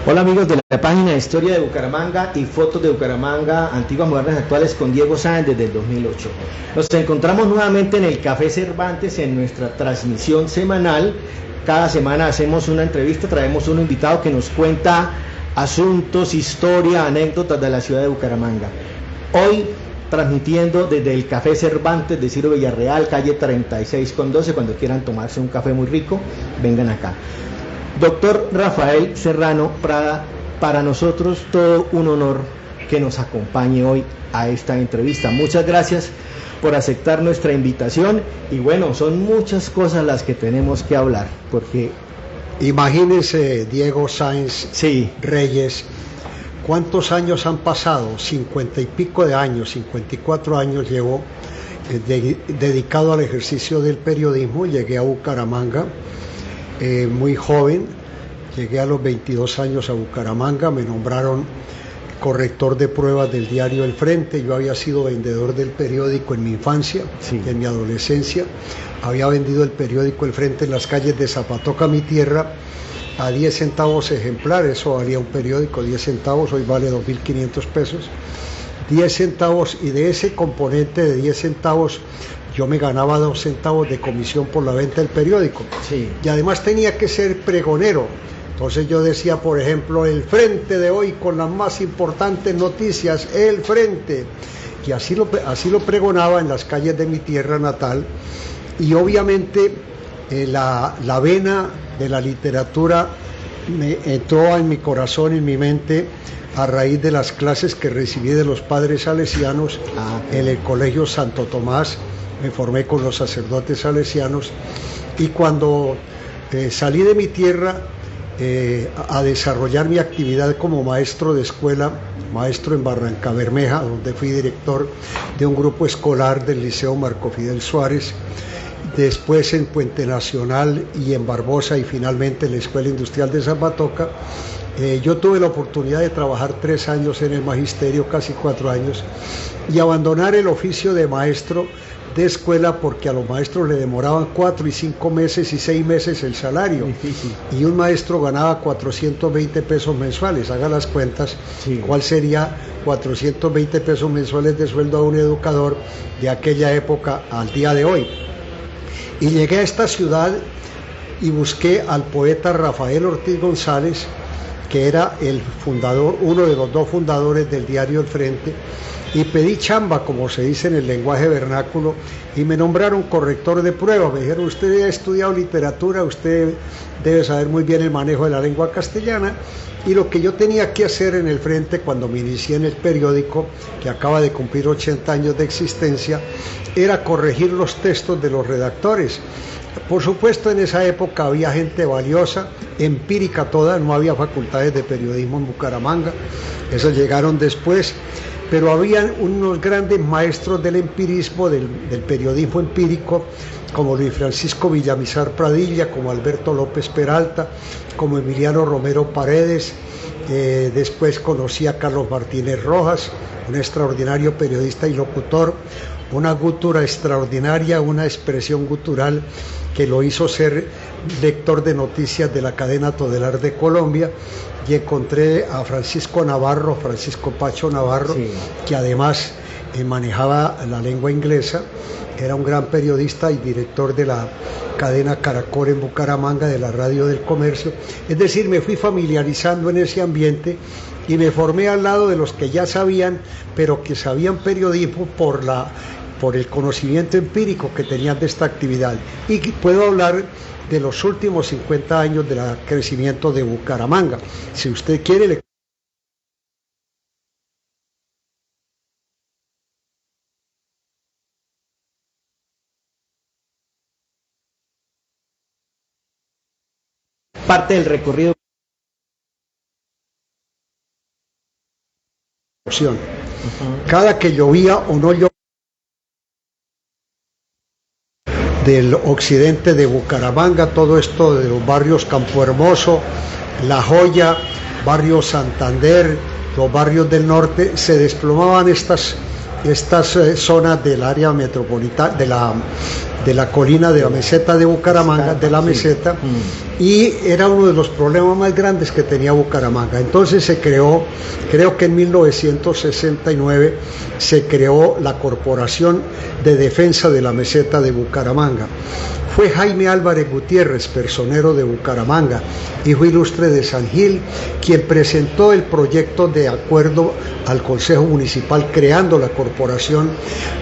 Hola amigos de la página de Historia de Bucaramanga y Fotos de Bucaramanga, Antiguas, Modernas, Actuales con Diego Sáenz desde el 2008. Nos encontramos nuevamente en el Café Cervantes en nuestra transmisión semanal. Cada semana hacemos una entrevista, traemos un invitado que nos cuenta asuntos, historia, anécdotas de la ciudad de Bucaramanga. Hoy transmitiendo desde el Café Cervantes de Ciro Villarreal, calle 36 con 12, cuando quieran tomarse un café muy rico, vengan acá. Doctor Rafael Serrano Prada, para nosotros todo un honor que nos acompañe hoy a esta entrevista. Muchas gracias por aceptar nuestra invitación y bueno, son muchas cosas las que tenemos que hablar, porque... Imagínense, Diego Sáenz sí. Reyes, ¿cuántos años han pasado? 50 y pico de años, 54 años llevo dedicado al ejercicio del periodismo. Llegué a Bucaramanga muy joven, llegué a los 22 años a Bucaramanga, me nombraron corrector de pruebas del diario El Frente. Yo había sido vendedor del periódico en mi infancia, sí, en mi adolescencia. Había vendido el periódico El Frente en las calles de Zapatoca, mi tierra, a 10 centavos ejemplar. Eso valía un periódico, 10 centavos, hoy vale 2.500 pesos. 10 centavos, y de ese componente de 10 centavos yo me ganaba 2 centavos de comisión por la venta del periódico. Sí. Y además tenía que ser pregonero. Entonces yo decía, por ejemplo, El Frente de hoy con las más importantes noticias, El Frente. Y así lo pregonaba en las calles de mi tierra natal. Y obviamente la vena de la literatura me entró en mi corazón, en mi mente, a raíz de las clases que recibí de los padres salesianos en el Colegio Santo Tomás. Me formé con los sacerdotes salesianos, y cuando salí de mi tierra a desarrollar mi actividad como maestro de escuela, maestro en Barranca Bermeja, donde fui director de un grupo escolar del Liceo Marco Fidel Suárez, después en Puente Nacional y en Barbosa, y finalmente en la Escuela Industrial de Zapatoca, yo tuve la oportunidad de trabajar 3 años en el magisterio, casi 4 años, y abandonar el oficio de maestro de escuela porque a los maestros le demoraban 4 y 5 meses y 6 meses el salario. Difícil. Y un maestro ganaba 420 pesos mensuales. Haga las cuentas, sí, ¿cuál sería 420 pesos mensuales de sueldo a un educador de aquella época al día de hoy? Y llegué a esta ciudad y busqué al poeta Rafael Ortiz González, que era el fundador, uno de los 2 fundadores del diario El Frente, y pedí chamba, como se dice en el lenguaje vernáculo, y me nombraron corrector de pruebas. Me dijeron, usted ha estudiado literatura, usted debe saber muy bien el manejo de la lengua castellana, y lo que yo tenía que hacer en El Frente cuando me inicié en el periódico, que acaba de cumplir 80 años de existencia, era corregir los textos de los redactores. Por supuesto, en esa época había gente valiosa, empírica toda, no había facultades de periodismo en Bucaramanga, esas llegaron después, pero había unos grandes maestros del empirismo, del periodismo empírico, como Luis Francisco Villamizar Pradilla, como Alberto López Peralta, como Emiliano Romero Paredes. Después conocí a Carlos Martínez Rojas, un extraordinario periodista y locutor, una gutura extraordinaria, una expresión gutural que lo hizo ser lector de noticias de la cadena Todelar de Colombia. Y encontré a Francisco Navarro, Francisco Pacho Navarro, sí, que además manejaba la lengua inglesa, era un gran periodista y director de la cadena Caracol en Bucaramanga, de la Radio del Comercio. Es decir, me fui familiarizando en ese ambiente y me formé al lado de los que ya sabían, pero que sabían periodismo por el conocimiento empírico que tenían de esta actividad. Y puedo hablar de los últimos 50 años del crecimiento de Bucaramanga. Si usted quiere, parte del recorrido. Cada que llovía o no llovía del occidente de Bucaramanga, todo esto de los barrios Campo Hermoso, La Joya, barrio Santander, los barrios del norte, se desplomaban estas zonas del área metropolitana, de la colina de la meseta de Bucaramanga, de la meseta, y era uno de los problemas más grandes que tenía Bucaramanga. Entonces se creó, creo que en 1969, se creó la Corporación de Defensa de la Meseta de Bucaramanga. Fue Jaime Álvarez Gutiérrez, personero de Bucaramanga, hijo ilustre de San Gil, quien presentó el proyecto de acuerdo al Consejo Municipal creando la Corporación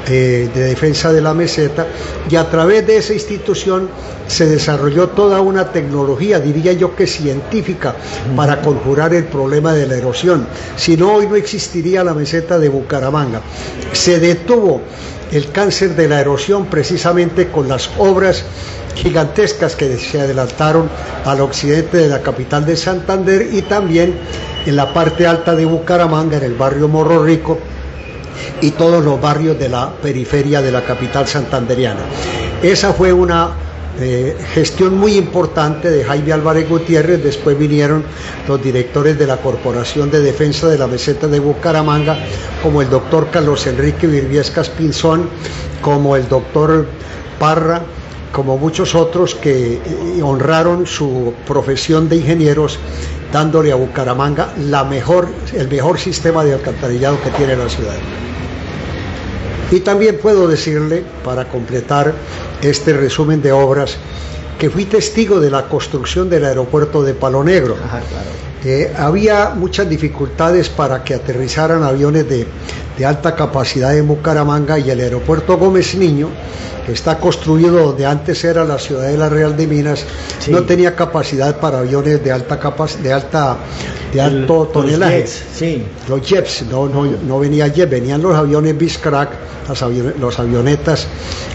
de Defensa de la Meseta, y a través de esa institución se desarrolló toda una tecnología, diría yo que científica, para conjurar el problema de la erosión. Si no, hoy no existiría la meseta de Bucaramanga. Se detuvo el cáncer de la erosión precisamente con las obras gigantescas que se adelantaron al occidente de la capital de Santander y también en la parte alta de Bucaramanga, en el barrio Morro Rico y todos los barrios de la periferia de la capital santanderiana. Esa fue una gestión muy importante de Jaime Álvarez Gutiérrez. Después vinieron los directores de la Corporación de Defensa de la Meseta de Bucaramanga, como el doctor Carlos Enrique Virviescas Pinzón, como el doctor Parra, como muchos otros que honraron su profesión de ingenieros, dándole a Bucaramanga el mejor sistema de alcantarillado que tiene la ciudad. Y también puedo decirle, para completar este resumen de obras, que fui testigo de la construcción del aeropuerto de Palo Negro. Ajá, claro. Había muchas dificultades para que aterrizaran aviones de alta capacidad en Bucaramanga, y el aeropuerto Gómez Niño, que está construido donde antes era la Ciudadela Real de Minas, sí, no tenía capacidad para aviones de alto tonelaje. Los jets, no venía jet, venían los aviones Biscrack, las avionetas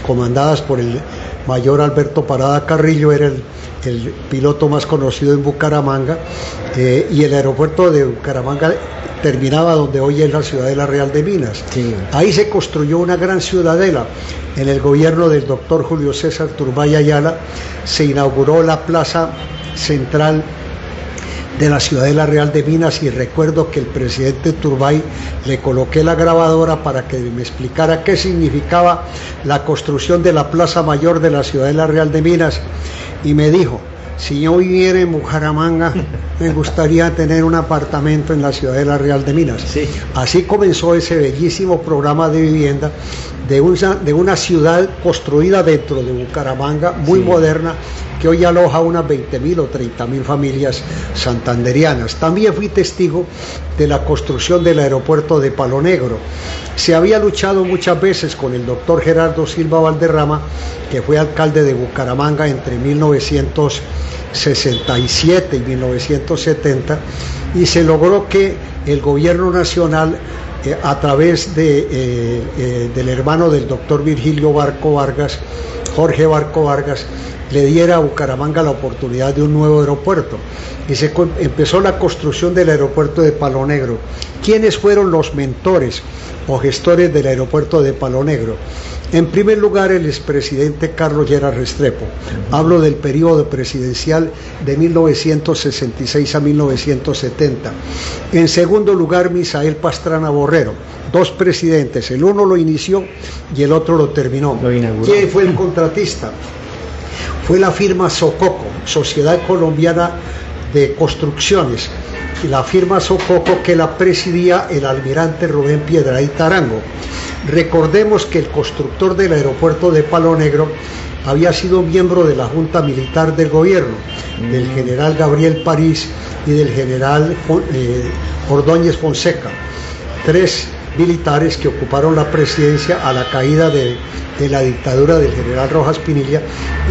comandadas por el mayor Alberto Parada Carrillo, era el piloto más conocido en Bucaramanga, y el aeropuerto de Bucaramanga terminaba donde hoy es la Ciudadela Real de Minas. Sí. Ahí se construyó una gran ciudadela. En el gobierno del doctor Julio César Turbay Ayala se inauguró la plaza central de la Ciudadela Real de Minas, y recuerdo que el presidente Turbay le coloqué la grabadora para que me explicara qué significaba la construcción de la plaza mayor de la Ciudadela Real de Minas, y me dijo: si yo viviera en Bucaramanga, me gustaría tener un apartamento en la Ciudadela Real de Minas. Sí. Así comenzó ese bellísimo programa de vivienda de una ciudad construida dentro de Bucaramanga, muy moderna, que hoy aloja unas 20.000 o 30.000 familias santanderianas. También fui testigo de la construcción del aeropuerto de Palo Negro. Se había luchado muchas veces con el doctor Gerardo Silva Valderrama, que fue alcalde de Bucaramanga entre 1967 y 1970, y se logró que el gobierno nacional, a través del hermano del doctor Virgilio Barco Vargas, Jorge Barco Vargas, le diera a Bucaramanga la oportunidad de un nuevo aeropuerto, y se empezó la construcción del aeropuerto de Palo Negro. ¿Quiénes fueron los mentores o gestores del aeropuerto de Palo Negro? En primer lugar, el expresidente Carlos Lleras Restrepo. Hablo del periodo presidencial de 1966 a 1970. En segundo lugar, Misael Pastrana Borrero. Dos presidentes, el uno lo inició y el otro lo terminó. ¿Quién fue el contratista? Fue la firma Sococo, Sociedad Colombiana de Construcciones, y la firma Sococo, que la presidía el almirante Rubén Piedrahíta Arango. Recordemos que el constructor del aeropuerto de Palo Negro había sido miembro de la Junta Militar del Gobierno, del general Gabriel París y del general Ordóñez Fonseca, tres militares que ocuparon la presidencia a la caída de la dictadura del general Rojas Pinilla,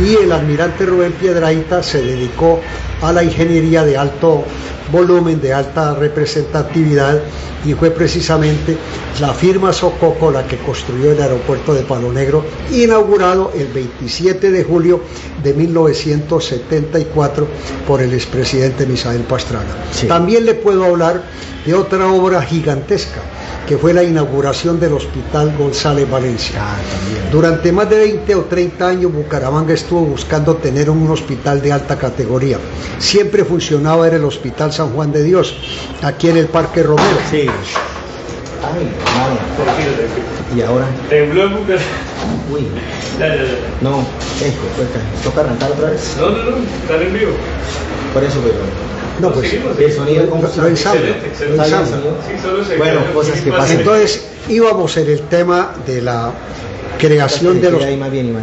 y el almirante Rubén Piedrahíta se dedicó a la ingeniería de alto volumen, de alta representatividad, y fue precisamente la firma Sococo la que construyó el aeropuerto de Palo Negro, inaugurado el 27 de julio de 1974 por el expresidente Misael Pastrana. Sí. También le puedo hablar de otra obra gigantesca, que fue la inauguración del Hospital González Valencia. Durante más de 20 o 30 años Bucaramanga estuvo buscando tener un hospital de alta categoría. Siempre funcionaba, era el Hospital San Juan de Dios, aquí en el Parque Romero. Sí. Ay, hermano. ¿Y ahora? Tembló en Bucaramanga. Uy. Ya. No, toca arrancar otra vez. No, están en vivo. Por eso, pero... No, pues el sonido como lo ensambla. Excelente. Sí, solo se bueno, cosas que pasan. Entonces íbamos en el tema de la creación de los... Ahí más bien, Iván.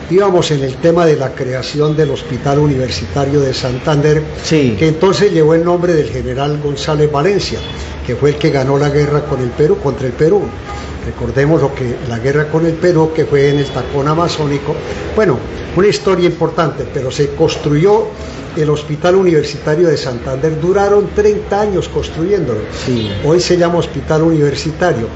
Íbamos en el tema de la creación del Hospital Universitario de Santander, sí, que entonces llevó el nombre del general González Valencia, que fue el que ganó la guerra con el Perú, contra el Perú. Recordemos la guerra con el Perú, que fue en el Tacón Amazónico. Bueno, una historia importante, pero se construyó el Hospital Universitario de Santander. Duraron 30 años construyéndolo. Sí. Hoy se llama Hospital Universitario.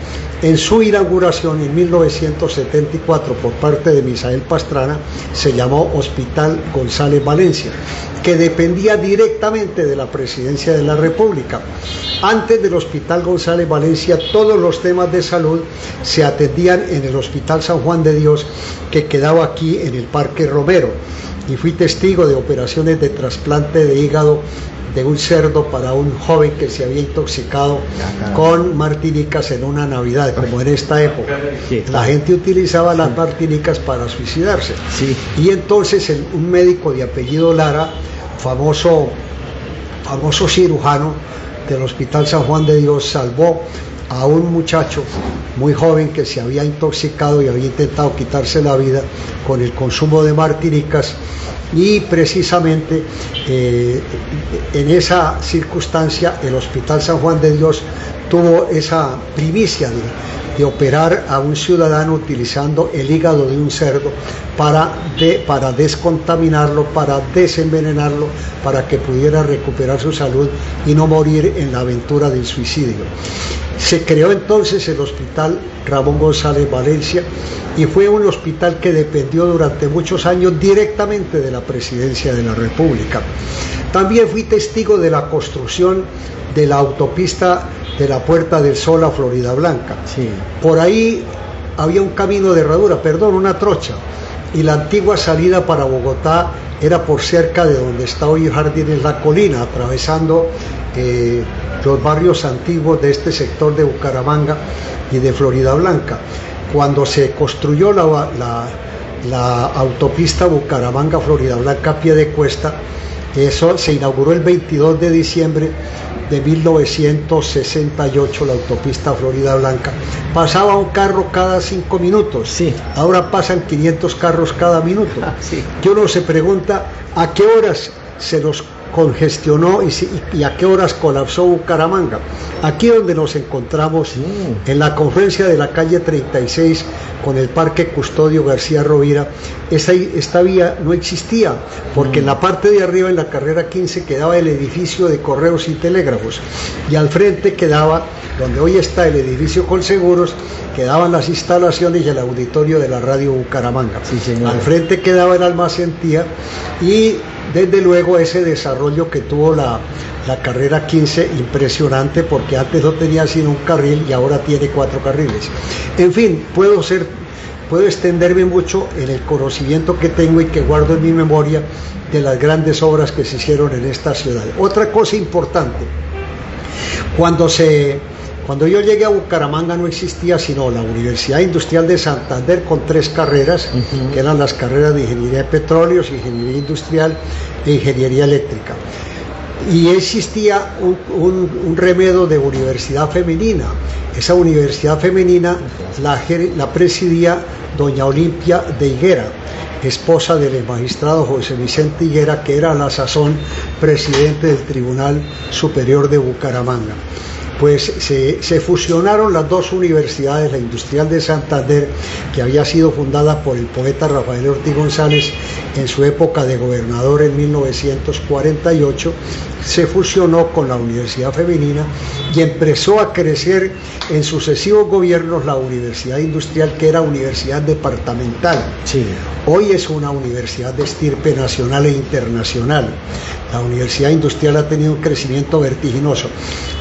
En su inauguración en 1974 por parte de Misael Pastrana se llamó Hospital González Valencia, que dependía directamente de la Presidencia de la República. Antes del Hospital González Valencia, todos los temas de salud se atendían en el Hospital San Juan de Dios, que quedaba aquí en el Parque Romero, y fui testigo de operaciones de trasplante de hígado de un cerdo para un joven que se había intoxicado con martinicas en una Navidad, como en esta época. Sí, la gente utilizaba las martinicas para suicidarse. Sí. Y entonces un médico de apellido Lara, famoso cirujano del Hospital San Juan de Dios, salvó a un muchacho muy joven que se había intoxicado y había intentado quitarse la vida con el consumo de martinicas, y precisamente en esa circunstancia el Hospital San Juan de Dios tuvo esa primicia de operar a un ciudadano utilizando el hígado de un cerdo para descontaminarlo, para desenvenenarlo, para que pudiera recuperar su salud y no morir en la aventura del suicidio. Se creó entonces el Hospital Ramón González Valencia, y fue un hospital que dependió durante muchos años directamente de la Presidencia de la República. También fui testigo de la construcción de la autopista de la Puerta del Sol a Florida Blanca. Sí. Por ahí había un camino de herradura, una trocha, y la antigua salida para Bogotá era por cerca de donde está hoy Jardines La Colina, atravesando los barrios antiguos de este sector de Bucaramanga y de Florida Blanca. Cuando se construyó la autopista Bucaramanga-Florida Blanca a pie de cuesta, eso se inauguró el 22 de diciembre de 1968, la autopista Florida Blanca. Pasaba un carro cada 5 minutos, sí. Ahora pasan 500 carros cada minuto. Sí. Y uno se pregunta a qué horas se nos congestionó y a qué horas colapsó Bucaramanga. Aquí donde nos encontramos, en la confluencia de la calle 36 con el Parque Custodio García Rovira, esta vía no existía, porque en la parte de arriba, en la carrera 15, quedaba el edificio de Correos y Telégrafos, y al frente quedaba, donde hoy está el edificio Colseguros, quedaban las instalaciones y el auditorio de la radio Bucaramanga. Sí, señor. Al frente quedaba el almacén Tía, y desde luego ese desarrollo que tuvo la carrera 15, impresionante, porque antes no tenía sino un carril y ahora tiene 4 carriles. En fin, puedo extenderme mucho en el conocimiento que tengo y que guardo en mi memoria de las grandes obras que se hicieron en esta ciudad. Otra cosa importante, cuando yo llegué a Bucaramanga no existía sino la Universidad Industrial de Santander con 3 carreras, que eran las carreras de Ingeniería de Petróleos, Ingeniería Industrial e Ingeniería Eléctrica. Y existía un remedio de universidad femenina. Esa universidad femenina la presidía doña Olimpia de Higuera, esposa del magistrado José Vicente Higuera, que era a la sazón presidente del Tribunal Superior de Bucaramanga. Pues se fusionaron las 2 universidades, la Industrial de Santander, que había sido fundada por el poeta Rafael Ortiz González en su época de gobernador en 1948, se fusionó con la Universidad Femenina y empezó a crecer en sucesivos gobiernos la Universidad Industrial, que era universidad departamental. Sí. Hoy es una universidad de estirpe nacional e internacional. La Universidad Industrial ha tenido un crecimiento vertiginoso.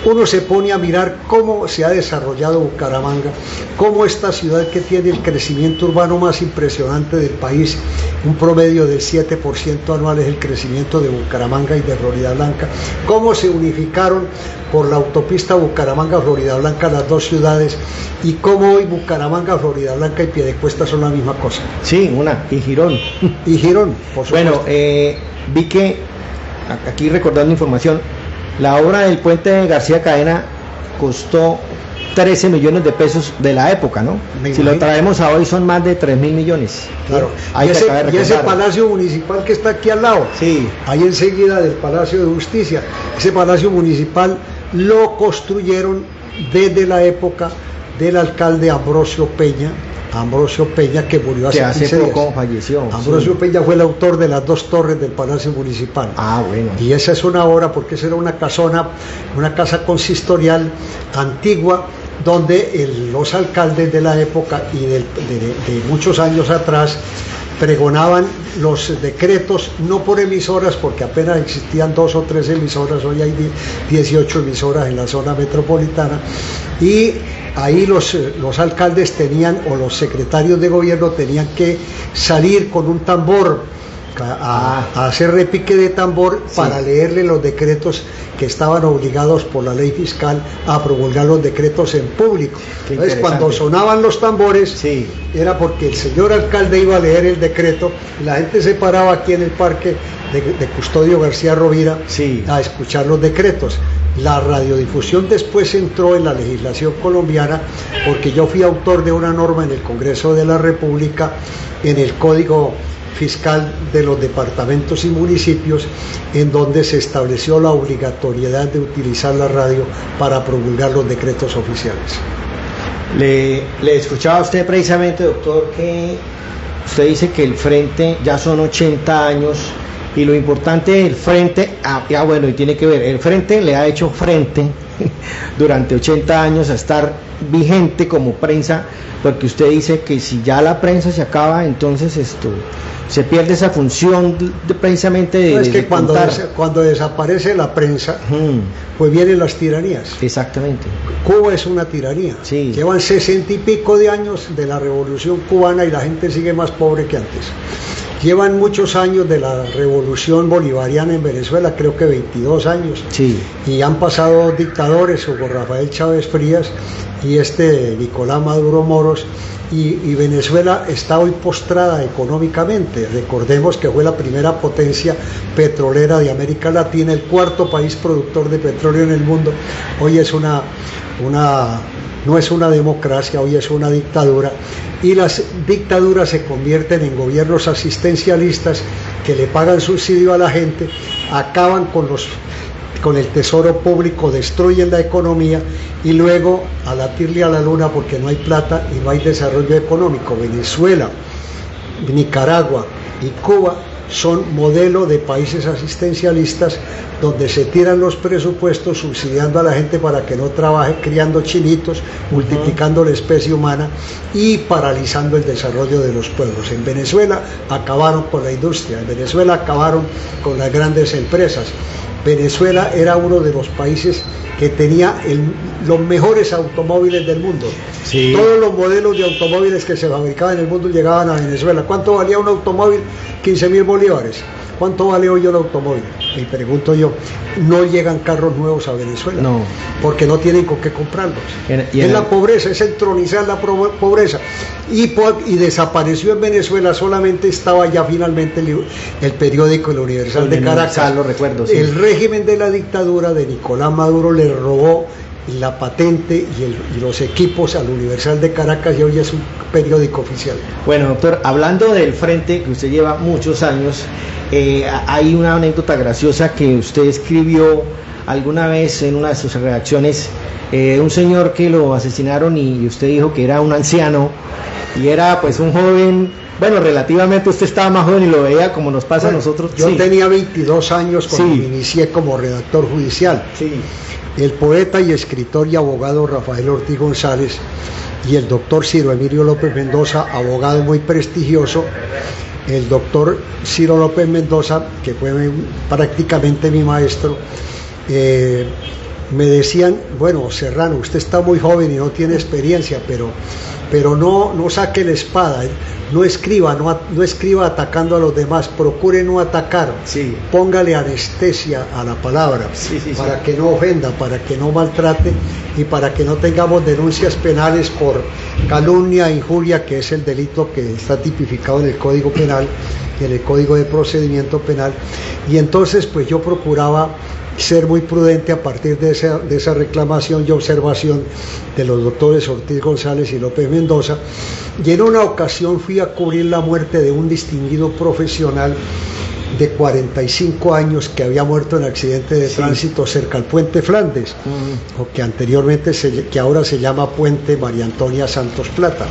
Uno se pone a mirar cómo se ha desarrollado Bucaramanga, cómo esta ciudad que tiene el crecimiento urbano más impresionante del país, un promedio del 7% anual es el crecimiento de Bucaramanga y de Floridablanca, cómo se unificaron por la autopista Bucaramanga-Floridablanca las dos ciudades y cómo hoy Bucaramanga, Floridablanca y Piedecuesta son la misma cosa. Sí, y Girón. Y Girón, por supuesto. Bueno, vi que, aquí recordando información, la obra del puente de García Cadena costó 13 millones de pesos de la época, ¿no? Si lo traemos a hoy son más de 3.000 millones. Claro. Y ese Palacio Municipal que está aquí al lado, sí, ahí enseguida del Palacio de Justicia, ese Palacio Municipal lo construyeron desde la época del alcalde Ambrosio Peña, que murió hace 15 días. Hace poco falleció. Ambrosio Peña fue el autor de las dos torres del Palacio Municipal. Ah, bueno. Y esa es una obra, porque esa era una casa consistorial antigua, donde los alcaldes de la época y de muchos años atrás pregonaban los decretos, no por emisoras, porque apenas existían 2 o 3 emisoras, hoy hay 18 emisoras en la zona metropolitana, y ahí los alcaldes tenían, o los secretarios de gobierno tenían que salir con un tambor a hacer repique de tambor, sí, para leerle los decretos, que estaban obligados por la ley fiscal a promulgar los decretos en público. Entonces, cuando sonaban los tambores, sí, era porque el señor alcalde iba a leer el decreto y la gente se paraba aquí en el parque de Custodio García Rovira, sí, a escuchar los decretos. La radiodifusión después entró en la legislación colombiana, porque yo fui autor de una norma en el Congreso de la República, en el Código Fiscal de los departamentos y municipios, en donde se estableció la obligatoriedad de utilizar la radio para promulgar los decretos oficiales. Le escuchaba a usted precisamente, doctor, que usted dice que el Frente ya son 80 años, y lo importante del Frente, bueno, y tiene que ver, el Frente le ha hecho frente durante 80 años a estar vigente como prensa, porque usted dice que si ya la prensa se acaba, entonces se pierde esa función precisamente de... No, es que cuando desaparece la prensa, pues vienen las tiranías. Exactamente. Cuba es una tiranía. Sí. Llevan 60 y pico de años de la revolución cubana y la gente sigue más pobre que antes. Llevan muchos años de la revolución bolivariana en Venezuela, creo que 22 años. Sí. Y han pasado dictadores, Hugo Rafael Chávez Frías y Nicolás Maduro Moros, y Venezuela está hoy postrada económicamente. Recordemos que fue la primera potencia petrolera de América Latina, el 4º país productor de petróleo en el mundo. Hoy es no es una democracia, hoy es una dictadura, y las dictaduras se convierten en gobiernos asistencialistas que le pagan subsidio a la gente, acaban con el tesoro público, destruyen la economía y luego a latirle a la luna porque no hay plata y no hay desarrollo económico. Venezuela, Nicaragua y Cuba son modelo de países asistencialistas donde se tiran los presupuestos subsidiando a la gente para que no trabaje, criando chinitos, multiplicando la especie humana y paralizando el desarrollo de los pueblos. En Venezuela acabaron con la industria, en Venezuela acabaron con las grandes empresas. Venezuela era uno de los países que tenía los mejores automóviles del mundo. Sí. Todos los modelos de automóviles que se fabricaban en el mundo llegaban a Venezuela. ¿Cuánto valía un automóvil? 15.000 bolívares. ¿Cuánto vale hoy un automóvil? Y pregunto yo, no llegan carros nuevos a Venezuela, no, porque no tienen con qué comprarlos. Es la pobreza, es entronizar la pobreza. Y desapareció en Venezuela, solamente estaba ya finalmente el periódico El Universal de Caracas. Lo recuerdo, sí. El régimen de la dictadura de Nicolás Maduro le robó la patente y los equipos al Universal de Caracas, y hoy es un periódico oficial. Bueno, doctor, hablando del Frente, que usted lleva muchos años, hay una anécdota graciosa que usted escribió alguna vez en una de sus redacciones, un señor que lo asesinaron y usted dijo que era un anciano y era pues un joven. Bueno, relativamente usted estaba más joven y lo veía como nos pasa a nosotros. Yo tenía 22 años cuando me inicié como redactor judicial. Sí. El poeta y escritor y abogado Rafael Ortiz González y el doctor Ciro Emilio López Mendoza, abogado muy prestigioso, el doctor Ciro López Mendoza, que fue prácticamente mi maestro, me decían, bueno, Serrano, usted está muy joven y no tiene experiencia, pero no saque la espada, no escriba atacando a los demás, procure no atacar, sí. Póngale anestesia a la palabra, para que no ofenda, para que no maltrate y para que no tengamos denuncias penales por calumnia e injuria, que es el delito que está tipificado en el Código Penal y en el Código de Procedimiento Penal. Y entonces pues yo procuraba ser muy prudente a partir de esa reclamación y observación de los doctores Ortiz González y López Mendoza, y en una ocasión fui a cubrir la muerte de un distinguido profesional de 45 años que había muerto en accidente de tránsito cerca al Puente Flandes, o que ahora se llama Puente María Antonia Santos Plata.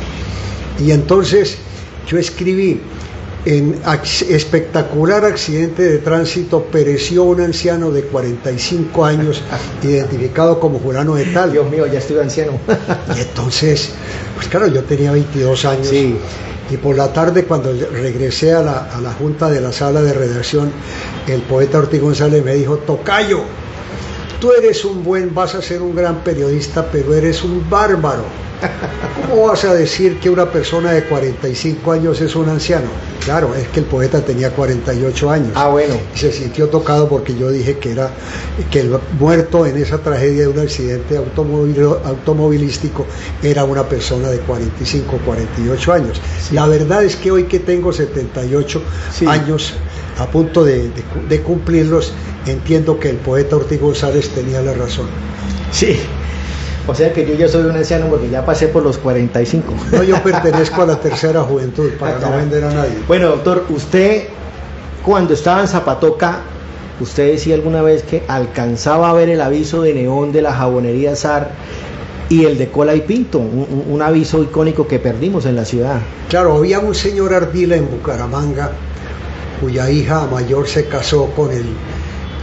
Y entonces yo escribí: en espectacular accidente de tránsito pereció un anciano de 45 años identificado como fulano de tal. Dios mío, ya estoy anciano. Y entonces, pues claro, yo tenía 22 años. Sí. Y por la tarde, cuando regresé a la junta de la sala de redacción, el poeta Ortiz González me dijo: tocayo, tú vas a ser un gran periodista, pero eres un bárbaro. ¿Cómo vas a decir que una persona de 45 años es un anciano? Claro, es que el poeta tenía 48 años. Ah, bueno. Y se sintió tocado porque yo dije que el muerto en esa tragedia de un accidente automovilístico era una persona de 45, 48 años. Sí. La verdad es que hoy que tengo 78 años, a punto de cumplirlos, entiendo que el poeta Ortiz González tenía la razón. Sí. O sea que yo ya soy un anciano porque ya pasé por los 45. No, yo pertenezco a la tercera juventud, para no vender a nadie. Bueno, doctor, usted cuando estaba en Zapatoca, usted decía alguna vez que alcanzaba a ver el aviso de neón de la jabonería Zar y el de Cola y Pinto, un aviso icónico que perdimos en la ciudad. Claro, había un señor Ardila en Bucaramanga, cuya hija mayor se casó con el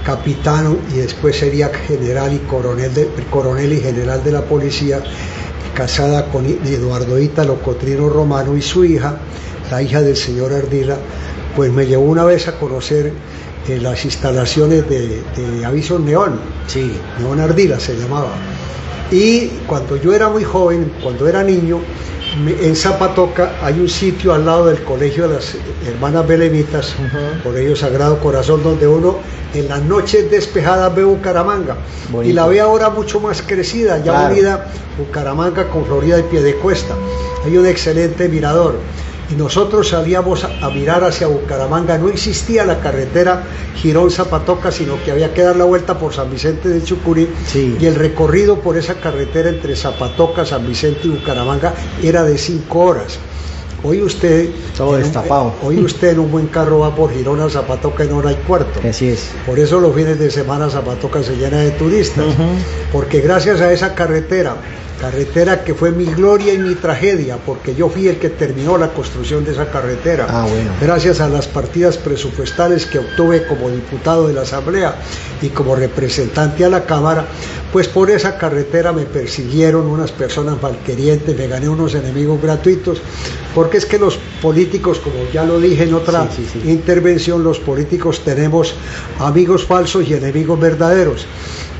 capitán y después sería general y coronel y general de la policía, casada con Eduardo Ítalo Cotrino Romano, y su hija, la hija del señor Ardila, pues me llevó una vez a conocer las instalaciones de avisos neón. Sí. Neón Ardila se llamaba. Y cuando yo era muy joven, cuando era niño, en Zapatoca hay un sitio al lado del colegio de las hermanas Belemitas, Colegio Sagrado Corazón, donde uno en las noches despejadas ve Bucaramanga. Bonito. Y la ve ahora mucho más crecida, ya unida Bucaramanga con Florida y Piedecuesta. Hay un excelente mirador. Y nosotros salíamos a mirar hacia Bucaramanga. No existía la carretera Girón-Zapatoca, sino que había que dar la vuelta por San Vicente de Chucurí. Sí. Y el recorrido por esa carretera entre Zapatoca, San Vicente y Bucaramanga era de 5 horas. Hoy usted, todo destapado. Hoy usted en un buen carro va por Girón a Zapatoca en 1:15. Así es. Por eso los fines de semana Zapatoca se llena de turistas. Porque gracias a esa carretera que fue mi gloria y mi tragedia, porque yo fui el que terminó la construcción de esa carretera. Bueno. Gracias a las partidas presupuestales que obtuve como diputado de la Asamblea y como representante a la Cámara, pues por esa carretera me persiguieron unas personas malquerientes, me gané unos enemigos gratuitos, porque es que los políticos, como ya lo dije en otra intervención, los políticos tenemos amigos falsos y enemigos verdaderos.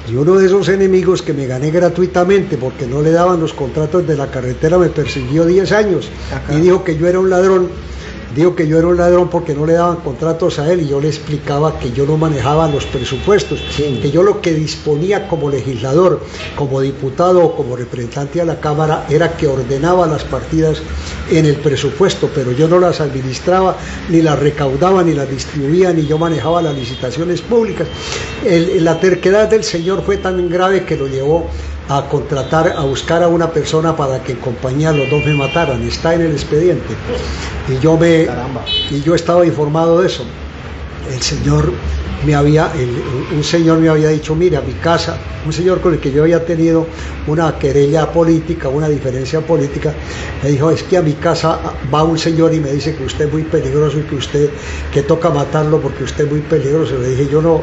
Y uno de esos enemigos que me gané gratuitamente porque no le daban los contratos de la carretera me persiguió 10 años. Ajá. Y dijo que yo era un ladrón. Dijo que yo era un ladrón porque no le daban contratos a él, y yo le explicaba que yo no manejaba los presupuestos, que yo lo que disponía como legislador, como diputado o como representante a la Cámara era que ordenaba las partidas en el presupuesto, pero yo no las administraba, ni las recaudaba, ni las distribuía, ni yo manejaba las licitaciones públicas. La terquedad del señor fue tan grave que lo llevó a a buscar a una persona para que en compañía los dos me mataran. Está en el expediente. Y yo estaba informado de eso. Un señor me había dicho: mira, mi casa, un señor con el que yo había tenido una querella política, una diferencia política, me dijo: es que a mi casa va un señor y me dice que usted es muy peligroso y que toca matarlo porque usted es muy peligroso. Le dije: yo no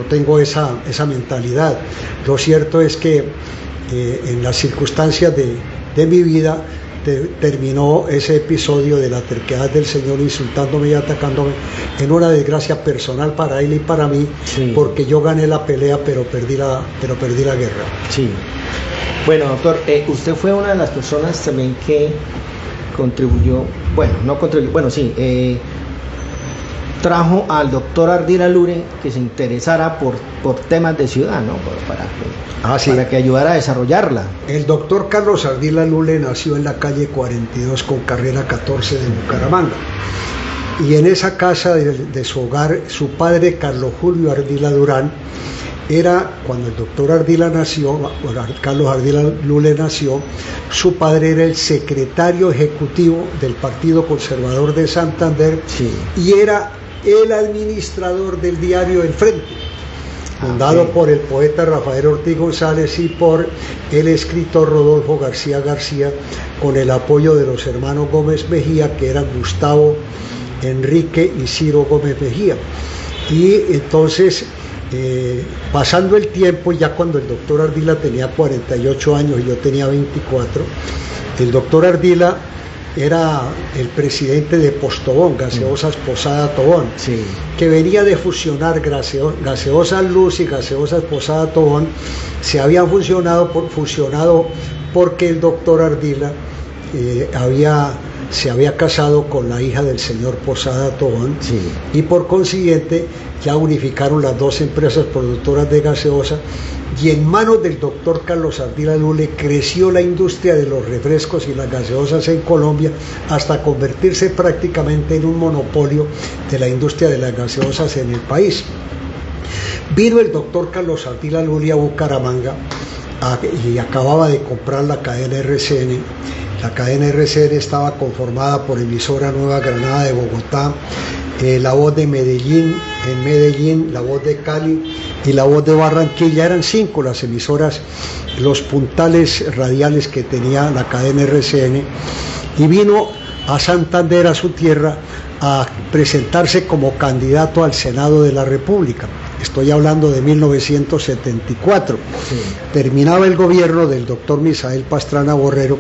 tengo esa mentalidad. Lo cierto es que en las circunstancias de mi vida terminó ese episodio de la terquedad del señor insultándome y atacándome en una desgracia personal para él y para mí, sí, porque yo gané la pelea pero perdí la guerra. Sí. Bueno, doctor, usted fue una de las personas también que contribuyó, trajo al doctor Ardila Lure que se interesara por temas de ciudad, ¿no? Para que ayudara a desarrollarla. El doctor Carlos Ardila Lure nació en la calle 42 con carrera 14 de Bucaramanga. Y en esa casa de su hogar, su padre, Carlos Julio Ardila Durán, cuando el doctor Ardila nació, Carlos Ardila Lure nació, su padre era el secretario ejecutivo del Partido Conservador de Santander, sí, y era el administrador del diario El Frente, fundado por el poeta Rafael Ortiz González y por el escritor Rodolfo García García, con el apoyo de los hermanos Gómez Mejía, que eran Gustavo, Enrique y Ciro Gómez Mejía. Y entonces, pasando el tiempo, ya cuando el doctor Ardila tenía 48 años y yo tenía 24, el doctor Ardila era el presidente de Postobón, Gaseosas Posada Tobón, sí, que venía de fusionar Gaseosas Luz y Gaseosas Posada Tobón. Se habían fusionado porque el doctor Ardila se había casado con la hija del señor Posada Tobón, sí, y por consiguiente ya unificaron las dos empresas productoras de gaseosa, y en manos del doctor Carlos Ardila Lure creció la industria de los refrescos y las gaseosas en Colombia hasta convertirse prácticamente en un monopolio de la industria de las gaseosas en el país. Vino el doctor Carlos Ardila Lure a Bucaramanga y acababa de comprar la cadena RCN. La cadena RCN estaba conformada por emisora Nueva Granada de Bogotá, La Voz de Medellín, en Medellín, La Voz de Cali y La Voz de Barranquilla. Eran 5 las emisoras, los puntales radiales que tenía la cadena RCN, y vino a Santander, a su tierra, a presentarse como candidato al Senado de la República. Estoy hablando de 1974. Sí. Terminaba el gobierno del doctor Misael Pastrana Borrero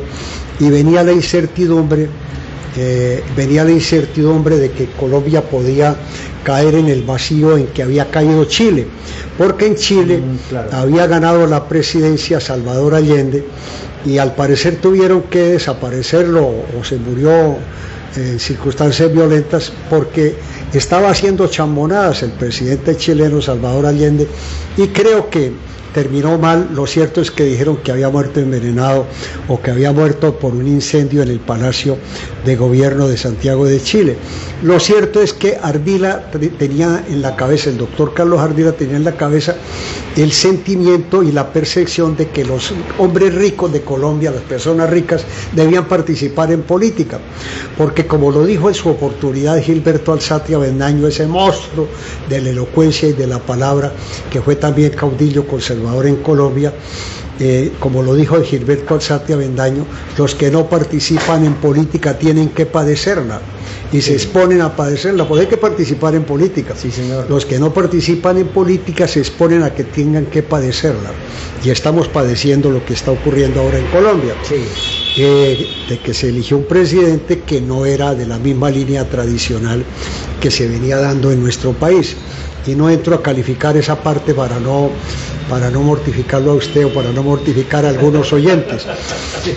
y venía la incertidumbre de que Colombia podía caer en el vacío en que había caído Chile, porque en Chile había ganado la presidencia Salvador Allende y al parecer tuvieron que desaparecerlo o se murió en circunstancias violentas porque estaba haciendo chambonadas el presidente chileno Salvador Allende, y creo que terminó mal. Lo cierto es que dijeron que había muerto envenenado o que había muerto por un incendio en el Palacio de Gobierno de Santiago de Chile. Lo cierto es que Ardila tenía en la cabeza, el doctor Carlos Ardila tenía en la cabeza el sentimiento y la percepción de que los hombres ricos de Colombia, las personas ricas, debían participar en política, porque como lo dijo en su oportunidad Gilberto Alzate Avendaño, ese monstruo de la elocuencia y de la palabra, que fue también caudillo conservador en Colombia, como lo dijo Gilberto Alzate Avendaño, los que no participan en política tienen que padecerla y se exponen a padecerla, pues hay que participar en política. Sí, señor. Los que no participan en política se exponen a que tengan que padecerla, y estamos padeciendo lo que está ocurriendo ahora en Colombia, sí, de que se eligió un presidente que no era de la misma línea tradicional que se venía dando en nuestro país. Y no entro a calificar esa parte para no mortificarlo a usted o para no mortificar a algunos oyentes,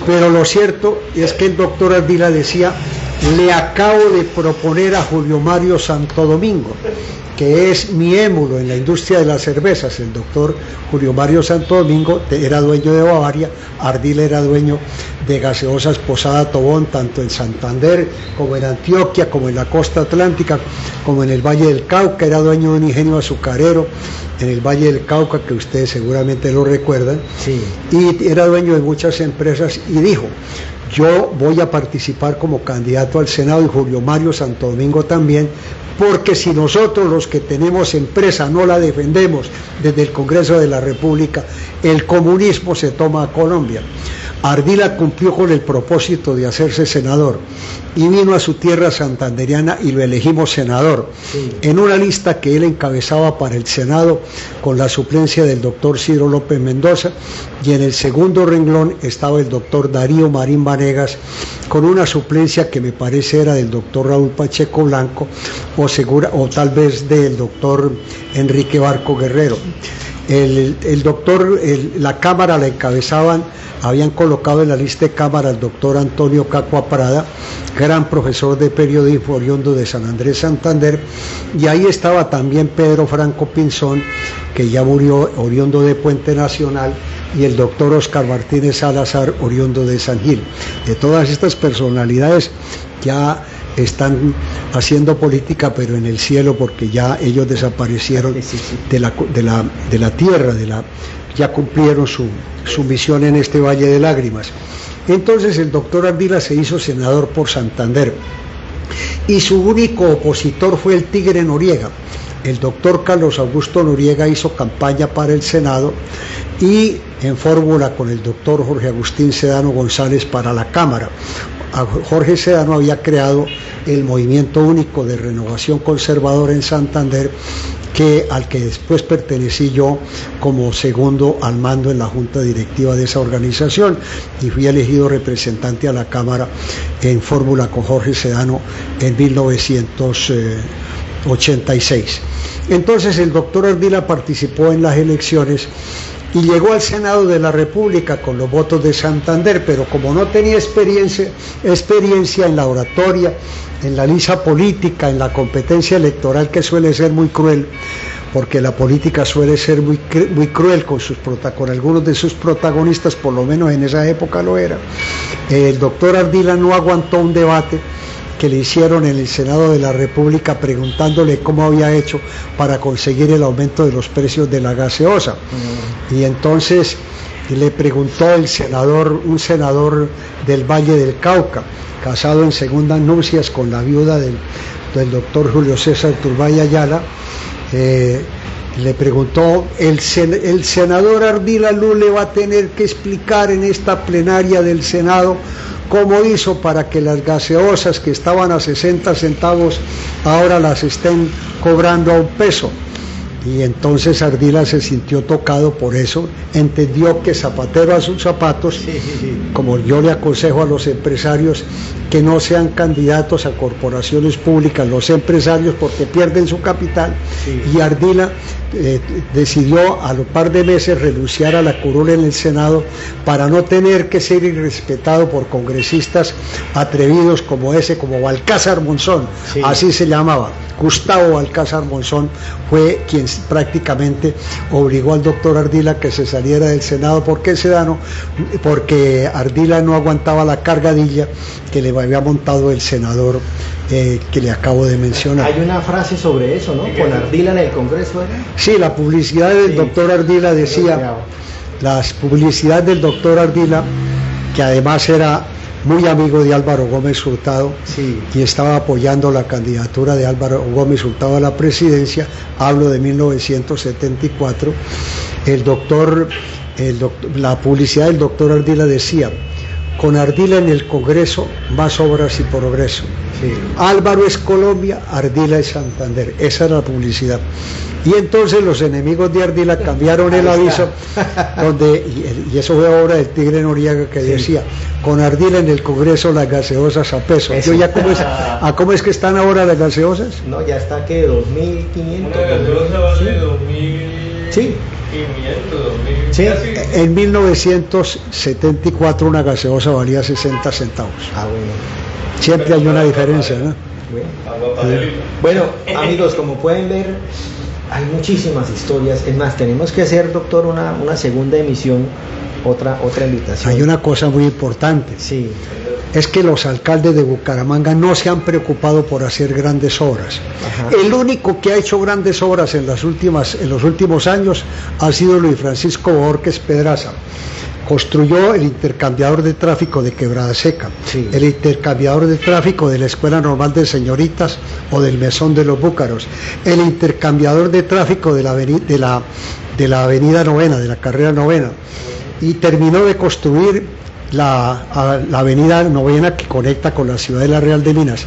pero lo cierto es que el doctor Ardila decía: le acabo de proponer a Julio Mario Santo Domingo, que es mi émulo en la industria de las cervezas. El doctor Julio Mario Santo Domingo era dueño de Bavaria, Ardila era dueño de Gaseosas Posada Tobón, tanto en Santander como en Antioquia, como en la costa atlántica, como en el Valle del Cauca. Era dueño de un ingenio azucarero en el Valle del Cauca, que ustedes seguramente lo recuerdan, sí, y era dueño de muchas empresas, y dijo: yo voy a participar como candidato al Senado, y Julio Mario Santo Domingo también, porque si nosotros los que tenemos empresa no la defendemos desde el Congreso de la República, el comunismo se toma a Colombia. Ardila cumplió con el propósito de hacerse senador y vino a su tierra santandereana y lo elegimos senador, en una lista que él encabezaba para el Senado con la suplencia del doctor Ciro López Mendoza, y en el segundo renglón estaba el doctor Darío Marín Vanegas con una suplencia que me parece era del doctor Raúl Pacheco Blanco o tal vez del doctor Enrique Barco Guerrero. La Cámara la encabezaban, habían colocado en la lista de Cámara al doctor Antonio Cacua Prada, gran profesor de periodismo oriundo de San Andrés Santander, y ahí estaba también Pedro Franco Pinzón, que ya murió, oriundo de Puente Nacional, y el doctor Oscar Martínez Salazar, oriundo de San Gil. De todas estas personalidades ya están haciendo política, pero en el cielo, porque ya ellos desaparecieron de la tierra, ya cumplieron su misión en este Valle de Lágrimas. Entonces el doctor Ardila se hizo senador por Santander y su único opositor fue el Tigre Noriega. El doctor Carlos Augusto Noriega hizo campaña para el Senado y en fórmula con el doctor Jorge Agustín Sedano González para la Cámara. Jorge Sedano había creado el Movimiento Único de Renovación Conservadora en Santander, al que después pertenecí yo como segundo al mando en la junta directiva de esa organización, y fui elegido representante a la Cámara en fórmula con Jorge Sedano en 1986. Entonces el doctor Ardila participó en las elecciones y llegó al Senado de la República con los votos de Santander, pero como no tenía experiencia en la oratoria, en la lisa política, en la competencia electoral, que suele ser muy cruel, porque la política suele ser muy cruel con algunos de sus protagonistas, por lo menos en esa época lo era, el doctor Ardila no aguantó un debate que le hicieron en el Senado de la República preguntándole cómo había hecho para conseguir el aumento de los precios de la gaseosa. Y entonces le preguntó un senador del Valle del Cauca, casado en segundas nupcias con la viuda del doctor Julio César Turbay Ayala, le preguntó, el senador Ardila Lule va a tener que explicar en esta plenaria del Senado cómo hizo para que las gaseosas que estaban a 60 centavos ahora las estén cobrando a $1. Y entonces Ardila se sintió tocado por eso, entendió que zapatero a sus zapatos, como yo le aconsejo a los empresarios que no sean candidatos a corporaciones públicas, los empresarios, porque pierden su capital, y Ardila decidió a los par de meses renunciar a la curul en el Senado para no tener que ser irrespetado por congresistas atrevidos como Balcázar Monzón, así se llamaba. Gustavo Balcázar Monzón fue quien prácticamente obligó al doctor Ardila que se saliera del Senado. ¿Por qué Sedano? Porque Ardila no aguantaba la cargadilla que le había montado el senador que le acabo de mencionar. Hay una frase sobre eso, ¿no? Con Ardila en el Congreso, ¿era? Sí, la publicidad del doctor Ardila decía, que además era muy amigo de Álvaro Gómez Hurtado, y estaba apoyando la candidatura de Álvaro Gómez Hurtado a la presidencia, hablo de 1974, la publicidad del doctor Ardila decía, con Ardila en el Congreso, más obras y progreso. Álvaro es Colombia, Ardila es Santander. Esa era la publicidad. Y entonces los enemigos de Ardila cambiaron el aviso, y eso fue obra del Tigre Noriega, que decía, con Ardila en el Congreso las gaseosas a peso. ¿Cómo es que están ahora las gaseosas? No, ya está que 2.500. Una gaseosa vale 2.500. Sí. 2000. Sí, en 1974 una gaseosa valía 60 centavos. Bueno. Siempre hay una diferencia, ¿no? Bueno, amigos, como pueden ver, hay muchísimas historias. Es más, tenemos que hacer, doctor, una segunda emisión, otra invitación. Hay una cosa muy importante. Sí. Es que los alcaldes de Bucaramanga no se han preocupado por hacer grandes obras. Ajá. El único que ha hecho grandes obras en los últimos años ha sido Luis Francisco Borges Pedraza. Construyó el intercambiador de tráfico de Quebrada Seca, el intercambiador de tráfico de la Escuela Normal de Señoritas o del Mesón de los Búcaros, el intercambiador de tráfico de la avenida Novena, de la carrera Novena, y terminó de construir la avenida Novena que conecta con la Ciudadela Real de Minas.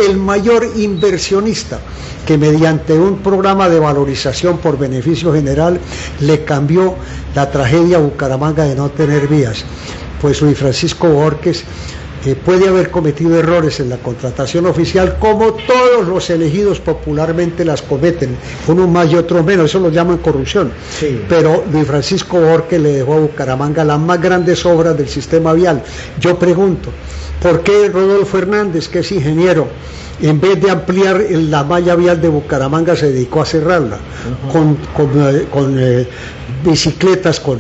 El mayor inversionista que mediante un programa de valorización por beneficio general le cambió la tragedia a Bucaramanga de no tener vías. Pues Luis Francisco Borges puede haber cometido errores en la contratación oficial, como todos los elegidos popularmente las cometen, unos más y otros menos, eso lo llaman corrupción. Sí. Pero Luis Francisco Borges le dejó a Bucaramanga las más grandes obras del sistema vial. Yo pregunto, ¿por qué Rodolfo Hernández, que es ingeniero, en vez de ampliar la malla vial de Bucaramanga, se dedicó a cerrarla? Con bicicletas, con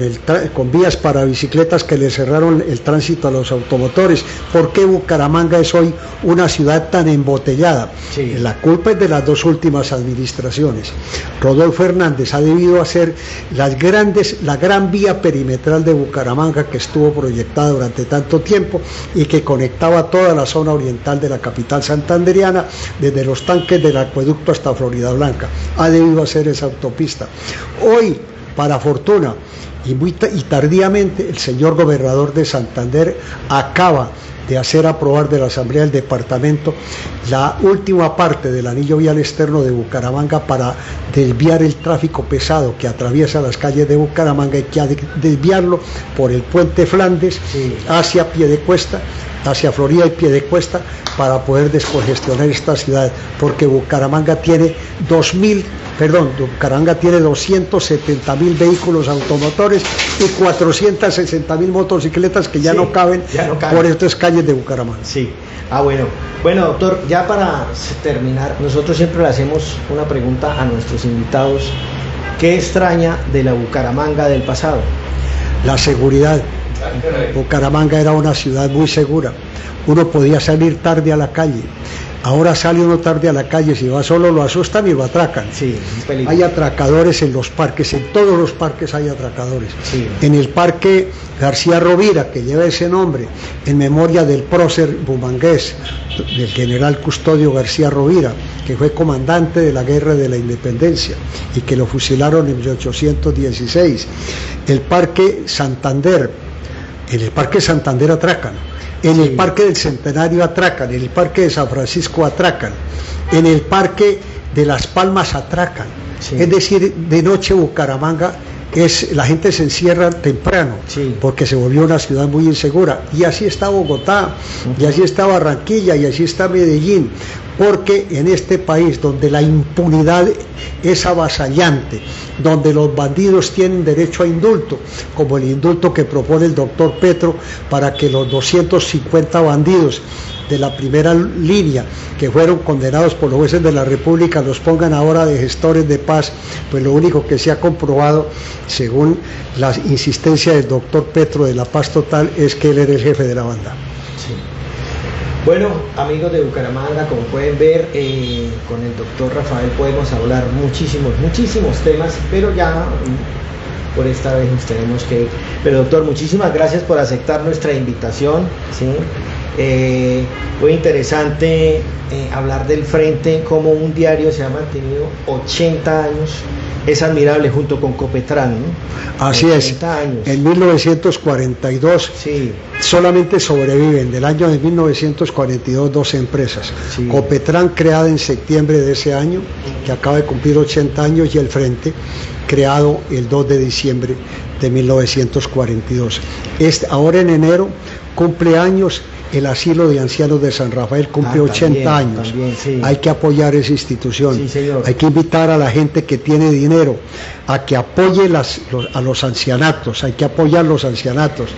vías para bicicletas que le cerraron el tránsito a los automotores? ¿Por qué Bucaramanga es hoy una ciudad tan embotellada? Sí. La culpa es de las dos últimas administraciones. Rodolfo Hernández ha debido hacer la gran vía perimetral de Bucaramanga, que estuvo proyectada durante tanto tiempo y que conectaba toda la zona oriental de la capital santandereana, desde los tanques del acueducto hasta Florida Blanca. Ha debido hacer esa autopista. Hoy, para fortuna y tardíamente, el señor gobernador de Santander acaba de hacer aprobar de la Asamblea del Departamento la última parte del anillo vial externo de Bucaramanga para desviar el tráfico pesado que atraviesa las calles de Bucaramanga, y que ha de desviarlo por el puente Flandes, sí, hacia Piedecuesta, hacia Florida y Piedecuesta, para poder descongestionar esta ciudad, porque Bucaramanga tiene 270.000 vehículos automotores y 460.000 motocicletas que ya no caben por estas calles de Bucaramanga. Sí. Bueno, doctor, ya para terminar, nosotros siempre le hacemos una pregunta a nuestros invitados. ¿Qué extraña de la Bucaramanga del pasado? La seguridad. Bucaramanga era una ciudad muy segura. Uno podía salir tarde a la calle. Ahora sale uno tarde a la calle, si va solo lo asustan y lo atracan. Sí, hay atracadores en los parques, en todos los parques hay atracadores. Sí. En el parque García Rovira, que lleva ese nombre, en memoria del prócer bumangués, del general Custodio García Rovira, que fue comandante de la Guerra de la Independencia y que lo fusilaron en 1816. El parque Santander, en el parque Santander atracan. En el Parque del Centenario atracan, en el Parque de San Francisco atracan, en el Parque de Las Palmas atracan. Sí. Es decir, de noche Bucaramanga la gente se encierra temprano, sí, porque se volvió una ciudad muy insegura. Y así está Bogotá, y así está Barranquilla, y así está Medellín, porque en este país donde la impunidad es avasallante, donde los bandidos tienen derecho a indulto, como el indulto que propone el doctor Petro para que los 250 bandidos de la primera línea que fueron condenados por los jueces de la República los pongan ahora de gestores de paz, pues lo único que se ha comprobado, según la insistencia del doctor Petro de la Paz Total, es que él era el jefe de la banda. Sí. Bueno, amigos de Bucaramanga, como pueden ver, con el doctor Rafael podemos hablar muchísimos temas, pero ya por esta vez nos tenemos que ir. Pero doctor, muchísimas gracias por aceptar nuestra invitación, ¿sí? Fue interesante hablar del Frente, como un diario se ha mantenido 80 años. Es admirable, junto con Copetran, ¿no? Así es. Años. En 1942 sí, solamente sobreviven del año de 1942 dos empresas. Sí. Copetran, creada en septiembre de ese año, que acaba de cumplir 80 años, y el Frente, creado el 2 de diciembre de 1942. Ahora en enero cumple años el asilo de ancianos de San Rafael, cumple 80 años. También, sí. Hay que apoyar esa institución. Sí, hay que invitar a la gente que tiene dinero a que apoye a los ancianatos, hay que apoyar los ancianatos,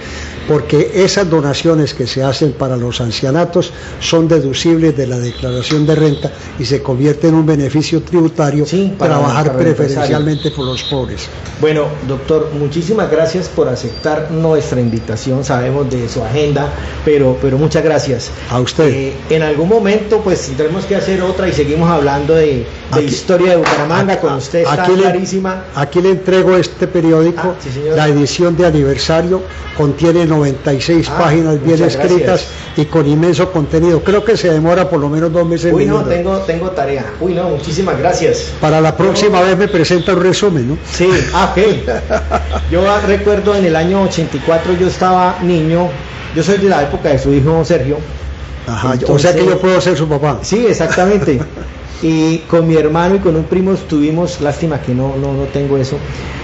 porque esas donaciones que se hacen para los ancianatos son deducibles de la declaración de renta y se convierte en un beneficio tributario, sí, para trabajar preferencialmente por los pobres. Bueno, doctor, muchísimas gracias por aceptar nuestra invitación. Sabemos de su agenda, pero muchas gracias. A usted. En algún momento pues tendremos que hacer otra y seguimos hablando de historia de Bucaramanga. Con usted está clarísima. Aquí le entrego este periódico, sí, la edición de aniversario, contiene 96 páginas bien escritas y con inmenso contenido. Creo que se demora por lo menos 2 meses. Tengo tarea. Muchísimas gracias. Para la próxima vez me presenta un resumen, ¿no? Sí, ok. Yo recuerdo en el año 84, yo estaba niño, Yo soy de la época de su hijo Sergio. Ajá, o sea que yo puedo ser su papá. Sí, exactamente. Y con mi hermano y con un primo estuvimos, lástima que no tengo eso,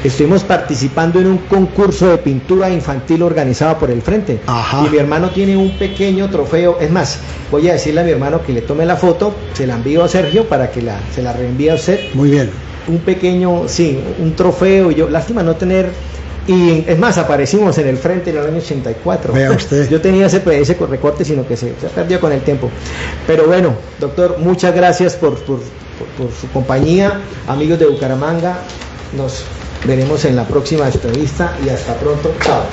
estuvimos participando en un concurso de pintura infantil organizado por el Frente. Ajá. Y mi hermano tiene un pequeño trofeo, es más, voy a decirle a mi hermano que le tome la foto, se la envío a Sergio para que se la reenvíe a usted. Muy bien. Un pequeño, sí, un trofeo, y yo, lástima no tener. Y es más, aparecimos en el Frente en el año 84. Vea usted. Yo tenía ese recorte, sino que se perdió con el tiempo. Pero bueno, doctor, muchas gracias por su compañía. Amigos de Bucaramanga, nos veremos en la próxima entrevista y hasta pronto. Chao.